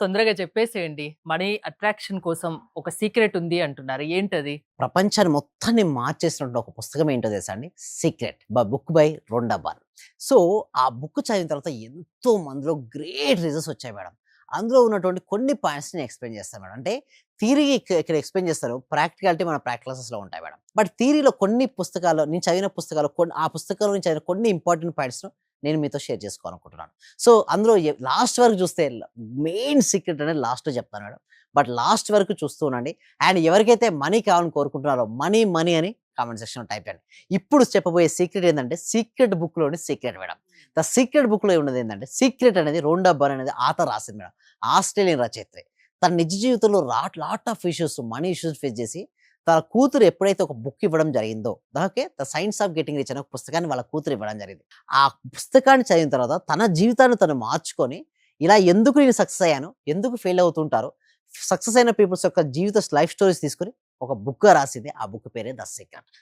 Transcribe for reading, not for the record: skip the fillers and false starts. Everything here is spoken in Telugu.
తొందరగా చెప్పేసేయండి. మనీ అట్రాక్షన్ కోసం ఒక సీక్రెట్ ఉంది అంటున్నారు. ఏంటది? ప్రపంచాన్ని మొత్తాన్ని మార్చేసినటువంటి ఒక పుస్తకం ఏంటో తెలుసా అండి? 'Secret' book by Rhonda Byrne. So, ఆ బుక్ చదివిన తర్వాత ఎంతో మందిలో గ్రేట్ రిజల్ట్స్ వచ్చాయి మేడం. అందులో ఉన్నటువంటి కొన్ని పాయింట్స్‌ని ఎక్స్‌ప్లెయిన్ చేస్తాను మేడం. అంటే థియరీ ఇక్కడ ఎక్స్‌ప్లెయిన్ చేస్తారు. ప్రాక్టికాలిటీ మన క్లాసెస్‌లో ఉంటాయి మేడం. బట్ థియరీలో కొన్ని పుస్తకాల్లో నేను చదివిన పుస్తకాలు ఆ పుస్తకంలో నుంచి చదివిన కొన్ని ఇంపార్టెంట్ పాయింట్స్‌ను నేను మీతో షేర్ చేసుకోవాలనుకుంటున్నాను. సో, అందులో లాస్ట్ వరకు చూస్తే మెయిన్ సీక్రెట్ అనేది లాస్ట్‌లో చెప్తాను మేడం. బట్ లాస్ట్ వరకు చూస్తూ ఉండండి. అండ్ ఎవరికైతే మనీ కావాలని కోరుకుంటున్నారో మనీ, మనీ అని కామెంట్ సెక్షన్‌లో టైప్ చేయండి. ఇప్పుడు చెప్పబోయే సీక్రెట్ ఏందంటే సీక్రెట్ బుక్‌లోని సీక్రెట్ మేడం. ద సీక్రెట్ బుక్‌లో ఉన్నది ఏందంటే సీక్రెట్ అనేది రొండా బర్ అనేది ఆథర్ రాసింది మేడం. ఆస్ట్రేలియన్ రచయిత్రి. తన నిజ జీవితంలో lot of issues money issues face చేసి తన కూతురు ఎప్పుడైతే ఒక బుక్ ఇవ్వడం జరిగిందో okay. The science of getting rich అనే ఒక పుస్తకాన్ని వాళ్ళ కూతురు ఇవ్వడం జరిగింది. ఆ పుస్తకాన్ని చదివిన తర్వాత తన జీవితాన్ని తను మార్చుకొని ఇలా ఎందుకు నేను సక్సెస్ అయ్యాను? ఎందుకు ఫెయిల్ అవుతుంటారు? సక్సెస్ అయిన పీపుల్స్ యొక్క జీవిత లైఫ్ స్టోరీస్ తీసుకొని ఒక బుక్‌గా రాసింది. ఆ బుక్ పేరే 'ద సీక్రెట్'.